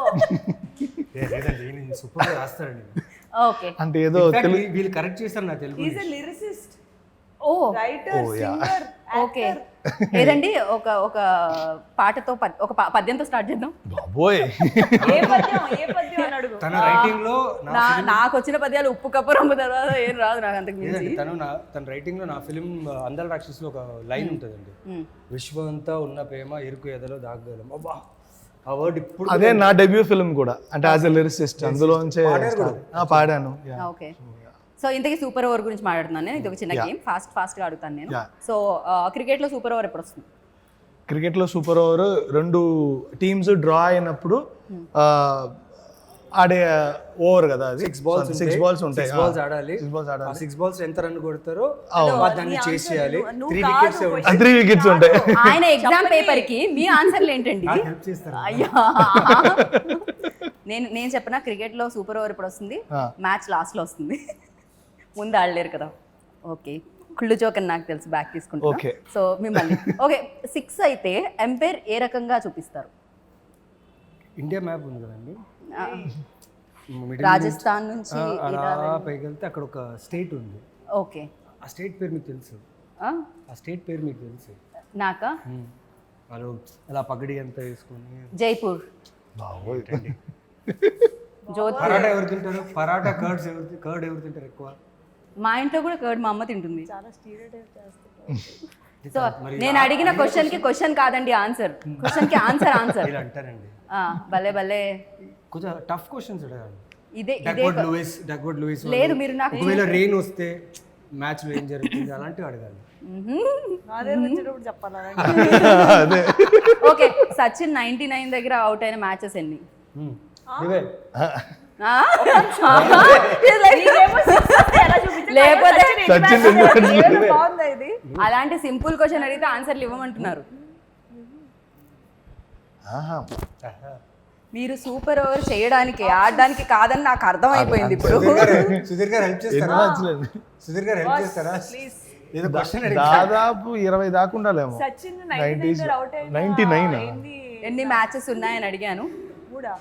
Speaker 2: లేదండి ఈయన సూపర్ గా రాస్తారండి.
Speaker 1: ఓకే,
Speaker 5: అంటే ఏదో
Speaker 2: వీళ్ళు కరెక్ట్ చేస్తారు నా తెలుగు.
Speaker 4: ఈజ్ ఎ లిరిసిస్ట్,
Speaker 1: ఓ
Speaker 4: రైటర్, సింగర్.
Speaker 1: ఓకే, ఏదండి ఒక పాటతో ఒక పద్యంతో స్టార్ట్ చేద్దాం.
Speaker 5: బాబోయ్,
Speaker 4: ఏ పద్యం అని అడుగు.
Speaker 2: తన రైటింగ్ లో
Speaker 1: నాకు వచ్చిన పద్యాలు ఉప్పు కప్పు రంగు తర్వాత ఏం రాదు నాకు అంతకు మించి.
Speaker 2: తన రైటింగ్ లో నా ఫిలిం అందల రాక్షసులో ఒక లైన్ ఉంటుందండి, విశ్వమంతా ఉన్న ప్రేమ ఇరుకు ఎదలో దాగగలం. అబ్బా, ఆ వర్డ్ ఇప్పుడు
Speaker 5: అదే నా డెబ్యూ ఫిల్మ్ కూడా, అంటే యాజ్ ఎ లిరిసిస్ట్ అందులోంచే పాడాను.
Speaker 1: ఓకే, సో ఇంతకీ సూపర్ ఓవర్ గురించి మాట్లాడుతున్నాను నేను. ఇది ఒక చిన్న గేమ్, ఫాస్ట్గా అడుగుతాను నేను. సో క్రికెట్లో సూపర్ ఓవర్ ఎప్పుడు వస్తుంది?
Speaker 5: క్రికెట్లో సూపర్ ఓవర్ 2 టీమ్స్ డ్రా అయినప్పుడు ఆడే ఓవర్ కదా, అది 6 balls ఉంటాయి. 6 balls
Speaker 2: ఆడాలి.
Speaker 5: 6 balls ఆడాలి.
Speaker 2: 6 balls ఎంత రన్ కొడతారో దాన్ని చేస్ చేయాలి.
Speaker 5: 3 wickets ఉంటాయి.
Speaker 1: ఆయన ఎగ్జామ్ పేపర్ కి మీ ఆన్సర్లు ఏంటండి? అయ్యా, నేను చెప్పిన క్రికెట్ లో సూపర్ ఓవర్ ఇప్పుడు వస్తుంది, మ్యాచ్ లాస్ట్ లో వస్తుంది, ముందు ఆడలేరు కదా. ఓకే, కుళ్ళు జోకని నాకు తెలుసు, బ్యాక్ తీసుకుంటా. సో మిమ్మల్ని ఓకే, 6 అయితే ఎంపైర్ ఏ రకంగా చూపిస్తారు?
Speaker 2: ఇండియా మ్యాప్ ఉంది కదండి,
Speaker 1: రాజస్థాన్ నుంచి
Speaker 2: అలా పైకి వెళ్తే అక్కడ ఒక స్టేట్ ఉంది.
Speaker 1: ఓకే,
Speaker 2: ఆ స్టేట్ పేరు మీకు తెలుసు? ఆ స్టేట్ పేరు మీకు తెలుసు?
Speaker 1: నాకా?
Speaker 2: వాళ్ళు అలా పగడి అంతా వేసుకొని.
Speaker 1: జైపూర్. జోధ్పూర్.
Speaker 2: పరాటా ఎవరు తింటారు? పరాటా కర్డ్ ఎవరు తింటారు ఎక్కువ?
Speaker 1: మా ఇంట్లో కూడా కర్డ్ మా అమ్మ తింటుంది.
Speaker 4: చాలా స్టీరియోటైప్ చేస్తారు.
Speaker 1: సో నేను అడిగిన క్వశ్చన్ కి క్వశ్చన్ కాదండి ఆన్సర్, క్వశ్చన్ కి ఆన్సర్
Speaker 2: ఇలా అంటారండి.
Speaker 1: భలే భలే,
Speaker 2: కొంచెం టఫ్ క్వశ్చన్స్ అడగాలి.
Speaker 1: ఇదే
Speaker 2: డక్వర్డ్ లూయిస్
Speaker 1: లేదు, మీరు నాకు
Speaker 2: ఒకవేళ రెయిన్ వస్తే మ్యాచ్లో ఏం జరుగుతుంది అలాంటివి అడగాలి.
Speaker 4: నా దగ్గర వచ్చేటప్పుడు చెప్పాలా
Speaker 5: అదే
Speaker 1: ఓకే, సచిన్ 99 దగ్గర అవుట్ అయిన మ్యాచెస్ ఎన్ని?
Speaker 2: ఇవే
Speaker 1: లేకపోతే
Speaker 5: సచిన్
Speaker 4: బాగుందా ఇది?
Speaker 1: అలాంటి సింపుల్ క్వశ్చన్ అడిగితే ఆన్సర్లు ఇవ్వమంటున్నారు. మీరు సూపర్ ఓవర్ చేయడానికి ఆడడానికి కాదని నాకు అర్థమైపోయింది ఇప్పుడు.
Speaker 2: సుధీర్ గారు హెల్ప్ చేస్తారా? సుధీర్ గారు హెల్ప్ చేస్తారా? ఏదో క్వశ్చన్
Speaker 5: దాదాపు 20 దాకా ఉండాలేమో.
Speaker 4: సచిన్
Speaker 5: 90s
Speaker 4: 99 అవుట్
Speaker 5: 99
Speaker 4: ఏంది?
Speaker 1: ఎన్ని మ్యాచెస్ ఉన్నాయని అడిగాను.
Speaker 4: మూడా?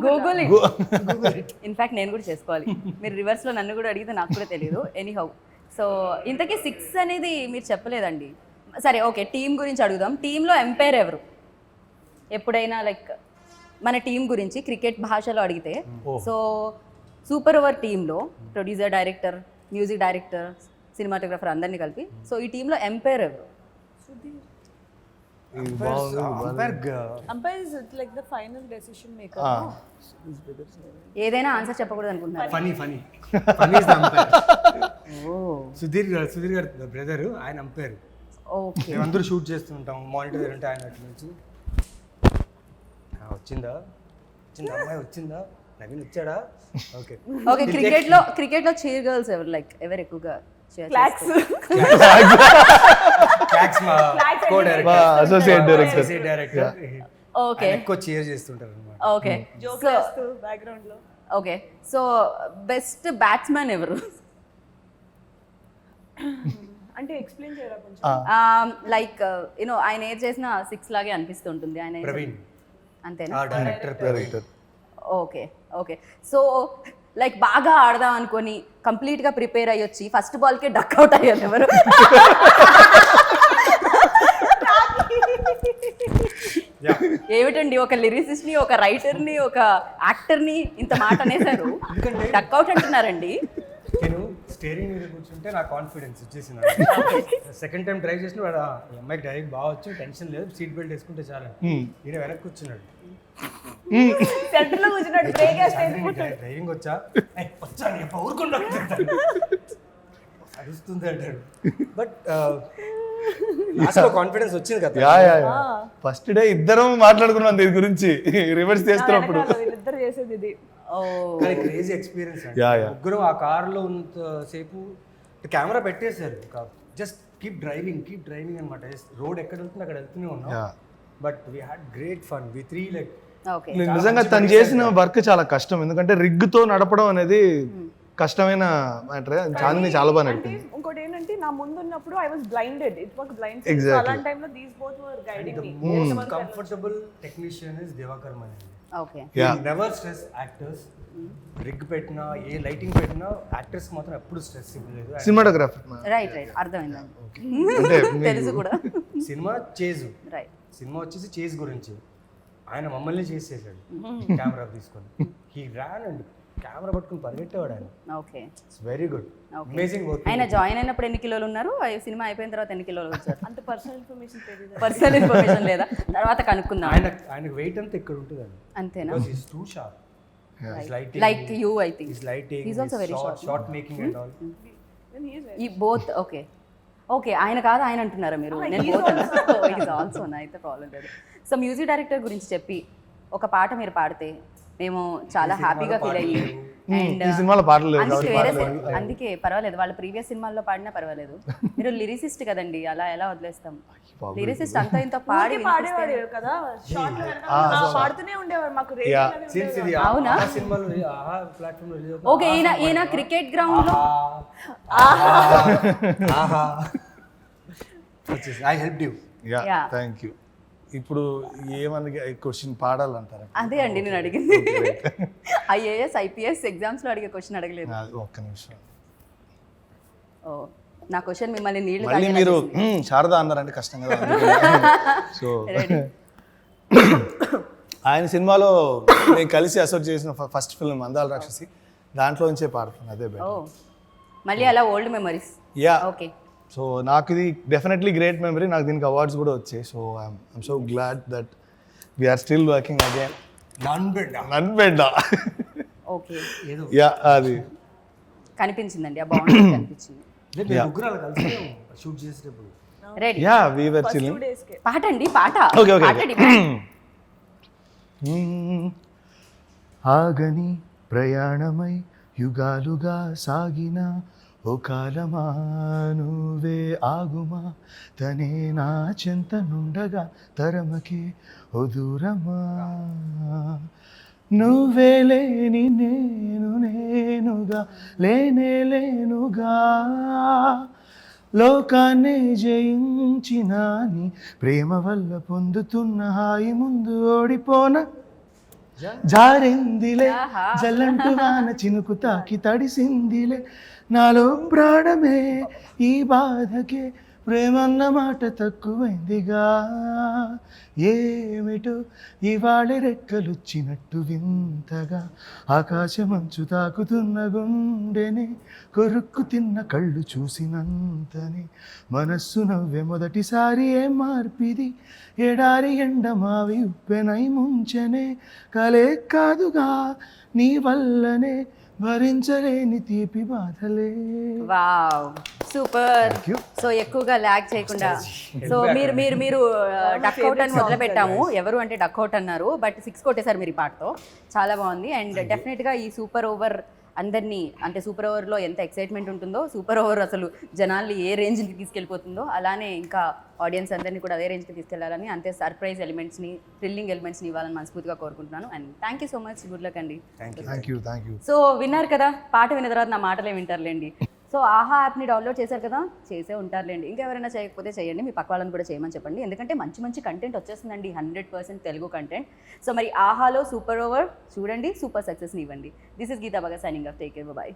Speaker 1: గూగుల్ ఇన్ఫాక్ట్ నేను కూడా చేసుకోవాలి. మీరు రివర్స్లో నన్ను కూడా అడిగితే నాకు కూడా తెలియదు. ఎనీహౌ, సో ఇంతకీ 6 అనేది మీరు చెప్పలేదండి. సరే ఓకే, టీం గురించి అడుగుదాం. టీంలో ఎంపైర్ ఎవరు? ఎప్పుడైనా లైక్ మన టీం గురించి క్రికెట్ భాషలో అడిగితే, సో సూపర్ ఓవర్ టీంలో producer, director, music director, cinematographer అందరినీ కలిపి, సో ఈ టీంలో ఎంపైర్ ఎవరు?
Speaker 4: Umpire is like the final decision maker.
Speaker 1: ఏదైనా ఆన్సర్ చెప్పకూడదు అనుకుంటున్నారు.
Speaker 2: ఫనీ సుధీర్ గారు బ్రదర్, ఆయన అంపైర్.
Speaker 1: ఓకే,
Speaker 2: మేమందరూ షూట్ చేస్తుంటాం, మానిటర్ అంటే ఆయన అట్ల నుంచి వచ్చిందా అమ్మాయి వచ్చిందా, నవీన్ వచ్చాడా, ఓకే
Speaker 1: ఓకే. క్రికెట్లో చీర్ గర్ల్స్ ఎవరు, లైక్ ఎవరు ఎక్కువగా
Speaker 4: Clacks.
Speaker 2: క్యాక్స్ మా కో
Speaker 5: అసోసియేట్ డైరెక్టర్.
Speaker 2: డైరెక్టర్
Speaker 1: ఓకే
Speaker 2: ఎక్కువ చీర్ చేస్తుంటారు అన్నమాట.
Speaker 1: ఓకే
Speaker 4: Joke
Speaker 1: సో
Speaker 4: చేస్తూ background లో.
Speaker 1: ఓకే, సో బెస్ట్ బ్యాట్స్మెన్ ఎవరు?
Speaker 4: అంటే ఎక్స్ప్లెయిన్ చేయరా కొంచెం?
Speaker 1: లైక్ యూనో ఆయన ఏది చేసినా 6 లాగే అనిపిస్తుంటుంది. ఆయన
Speaker 2: ప్రవీణ్
Speaker 1: అంతేనా?
Speaker 2: Director.
Speaker 1: Okay okay, so like బాగా ఆడదాం అనుకొని కంప్లీట్గా ప్రిపేర్ అయ్యి వచ్చి ఫస్ట్ బాల్కే డక్ అవుట్ అయ్యారు ఎవరు? ఏమిటండి, ఒక లిరిసిస్ట్ని, ఒక రైటర్ని, ఒక యాక్టర్ని ఇంత మాట అనేసారు, డక్ అవుట్ అంటున్నారండి.
Speaker 2: నేను స్టీరింగ్ మీద కూర్చుంటే నా కాన్ఫిడెన్స్ వచ్చేసింది. సెకండ్ టైం డ్రైవ్ చేసిన వాడు ఈ అమ్మాయికి డ్రైవింగ్ బాగా వచ్చు, టెన్షన్ లేదు, సీట్ బెల్ట్ వేసుకుంటే చాలా. ఈయన వెనక్కి కూర్చున్నాడు,
Speaker 4: సెంటర్ లో కూర్చున్నాడు, బ్రేక్ వేస్తే
Speaker 2: డ్రైవింగ్ వచ్చా ఊరుకుండా అరుస్తుంది అంటాడు. బట్ లాస్ట్లో కాన్ఫిడెన్స్ వచ్చింది కదా.
Speaker 5: ఫస్ట్ డే ఇద్దరం మాట్లాడుకున్నాం దీని గురించి రివర్స్ చేస్తున్నప్పుడు.
Speaker 4: వీళ్ళిద్దరు చేసేది ఇది.
Speaker 2: కానీ క్రేజీ ఎక్స్పీరియన్స్ అండి. ముగ్గురు ఆ కార్లో ఉన్నంతసేపు కెమెరా పెట్టేశారు, జస్ట్ కీప్ డ్రైవింగ్ అనమాట. రోడ్ ఎక్కడ వెళ్తుంది అక్కడ వెళ్తూనే ఉన్నాం. But we had great fun V three. Like
Speaker 5: నిజంగా తను చేసిన వర్క్ చాలా కష్టం, ఎందుకంటే రిగ్ తో నడపడం అనేది కష్టమైన మ్యాటర్. చాందిని చాలా బాగా నడిపింది.
Speaker 4: ఇంకోటి ఏంటంటే నా ముందు ఉన్నప్పుడు I was blinded, it was blind. అలాంటి టైంలో these both were guiding me.
Speaker 2: Most comfortable technician is Divakar Mani.
Speaker 1: Okay,
Speaker 2: never stress actors. Rig పెట్టినా ఏ లైటింగ్ పెట్టినా యాక్టర్స్ మాత్రం ఎప్పుడు స్ట్రెస్ ఇవ్వలేదు.
Speaker 5: సినిమాటోగ్రాఫర్
Speaker 1: రైట్ అర్థమైందండి,
Speaker 5: అంటే
Speaker 1: తెలుసు కూడా.
Speaker 2: సినిమా చేజు,
Speaker 1: రైట్,
Speaker 2: సినిమా వచ్చేసి చేజ్ గురించి. ఆయన మమ్మల్ని చేసేసాడు కెమెరా తీసుకొని. హీ ర్యాన్ అండ్ కెమెరా పట్టుకుని పరిగెట్టేవాడు ఆయన.
Speaker 1: Okay,
Speaker 2: it's very good, amazing work.
Speaker 1: ఆయన జాయిన్ అయినప్పుడు ఎన్ని కిలోలు ఉన్నారు, సినిమా అయిపోయిన తర్వాత ఎన్ని కిలోలు వచ్చారు?
Speaker 4: అంత పర్సనల్ ఇన్ఫర్మేషన్ తెలియదు.
Speaker 1: పర్సనల్ ఇన్ఫర్మేషన్ లేదా, తర్వాత కనుక్కుందాం.
Speaker 2: ఆయనకు వెయిట్ అంతా ఇక్కడ ఉంటుందండి.
Speaker 1: అంతేనా?
Speaker 2: Is two sharp.
Speaker 1: Like you, I think
Speaker 2: is lighting,
Speaker 1: is also very short.
Speaker 2: Short making and all.
Speaker 1: ఈ బోత్ ఓకే ఓకే, ఆయన కాదు ఆయన అంటున్నారా మీరు? నేను బోత్ అన్నా. ఈజ్ ఆల్సో నా, అయితే ప్రాబ్లం లేదు. సో మ్యూజిక్ డైరెక్టర్ గురించి చెప్పి ఒక పాట మీరు పాడితే మేము చాలా హ్యాపీగా ఫీల్ అయ్యి, అండ్
Speaker 5: ఈ సినిమాలో పాటలు
Speaker 1: అందుకే పర్వాలేదు, వాళ్ళ ప్రీవియస్ సినిమాల్లో పాడినా పర్వాలేదు. మీరు లిరిసిస్ట్ కదండి, అలా ఎలా వదిలేస్తాం? లిరిసిస్ట్ అంతా ఇంత పాడి
Speaker 4: పాడేవాడు కదా, షార్ట్ లో పాడుతూనే ఉండేవాడు. మాకు
Speaker 1: అవునా?
Speaker 2: సినిమాలో ఆహా ప్లాట్ఫామ్ లో రిలీజ్.
Speaker 1: ఓకే, ఈయన క్రికెట్ గ్రౌండ్ లో
Speaker 2: ఆహా I help you.
Speaker 5: Yeah thank you. ఇప్పుడు ఏమని క్వశ్చన్ పాడాలంటారా?
Speaker 1: అదే అండి నేను అడిగింది. ఐఏఎస్ ఐపీఎస్ ఎగ్జామ్స్ లో అడిగే క్వశ్చన్ అడగలేదు.
Speaker 5: ఒక్క నిమిషం.
Speaker 1: ఓ, నా క్వశ్చన్ మిమ్మల్ని నీళ్ళు
Speaker 5: మళ్ళీ మీరు శారదా అన్నారంటే కష్టం కదా. సో ఆయన సినిమాలో నేను కలిసి అసోసియేట్ చేసిన ఫస్ట్ ఫిల్మ్ అందాల రాక్షసి, దాంట్లో నుంచే పాడుతాను. అదే
Speaker 1: ఓ, మళ్ళీ అలా old memories.
Speaker 5: Yeah,
Speaker 1: okay.
Speaker 5: So నాకు ఇది డెఫినెట్లీ గ్రేట్ మెమరీ. నాకు దీనికి అవార్డ్స్ కూడా వచ్చాయి. So I'm so glad that we're still working again. నన్బెడ్డా
Speaker 1: ఓకే,
Speaker 5: యా, అది
Speaker 1: కనిపించిందండి, ఆ బౌండరీ కనిపించింది.
Speaker 2: లేదు మేము ముగ్గురు అలా కలిసి షూట్ చేసేటప్పుడు
Speaker 1: ready,
Speaker 5: yeah we were
Speaker 4: 2
Speaker 5: chilling.
Speaker 4: daysకే
Speaker 1: పాటండి, పాట
Speaker 5: ఓకే ఓకే
Speaker 1: పాట demand.
Speaker 5: ఆగని ప్రయాణమై యుగాలుగా సాగిన ఓ కాలమా నువ్వే ఆగుమా, తనే నా చెంత నుండగా తరమకే ఓ దూరమా, నువ్వే లేని నేను నేనుగా లేనే లేనుగా, లోకాన్నే జయించిన నీ ప్రేమ వల్ల పొందుతున్న హాయి ముందు ఓడిపోన జారిందిలే జల్లంటు వాన చినుకు తాకి తడిసిందిలే, నాలో ప్రాణమే ఈ బాధకే ప్రేమన్న మాట తక్కువైందిగా, ఏమిటో ఇవాళ రెక్కలొచ్చినట్టు వింతగా, ఆకాశమంచు తాకుతున్న గుండెనే కొరుక్కు తిన్న కళ్ళు చూసినంతనే, మనస్సు నవ్వే మొదటిసారి ఏం మార్పిది, ఎడారి ఎండ మావి ఉప్పెనై ముంచెనే, కలే కాదుగా నీ వల్లనే భరించలేని తీపి బాధలే.
Speaker 1: Wow super. సో ఎక్కువగా ల్యాగ్ చేయకుండా, సో మీరు మీరు మీరు డక్ అవుట్ అని మొదలు పెట్టాము, ఎవరు అంటే డక్ అవుట్ అన్నారు, బట్ 6 కొట్టేశారు మీరు ఈ పాటతో, చాలా బాగుంది. అండ్ డెఫినెట్గా ఈ సూపర్ ఓవర్ అందరినీ, అంటే సూపర్ ఓవర్లో ఎంత ఎక్సైట్మెంట్ ఉంటుందో, సూపర్ ఓవర్ అసలు జనాల్ని ఏ రేంజ్కి తీసుకెళ్ళిపోతుందో, అలానే ఇంకా ఆడియన్స్ అందరినీ కూడా అదే రేంజ్కి తీసుకెళ్లాలని, అంతే సర్ప్రైజ్ ఎలిమెంట్స్ని, థ్రిల్లింగ్ ఎలిమెంట్స్ని ఇవ్వాలని మనస్ఫూర్తిగా కోరుకుంటున్నాను. And thank you so much, good luck అండి.
Speaker 5: Thank you.
Speaker 1: సో విన్నారు కదా, పాట విన్న తర్వాత నా మాటలే వింటారులేండి. సో ఆహా యాప్ని డౌన్లోడ్ చేశారు కదా, చేసే ఉంటారులేండి. ఇంకెవరైనా చేయకపోతే చేయండి, మీ పక్క వాళ్ళని కూడా చేయమని చెప్పండి, ఎందుకంటే మంచి మంచి కంటెంట్ వచ్చేస్తుందండి, 100% తెలుగు కంటెంట్. సో మరి ఆహాలో సూపర్ ఓవర్ చూడండి, సూపర్ సక్సెస్ని ఇవ్వండి. This is Geeta Bhagat signing off, take care, bye.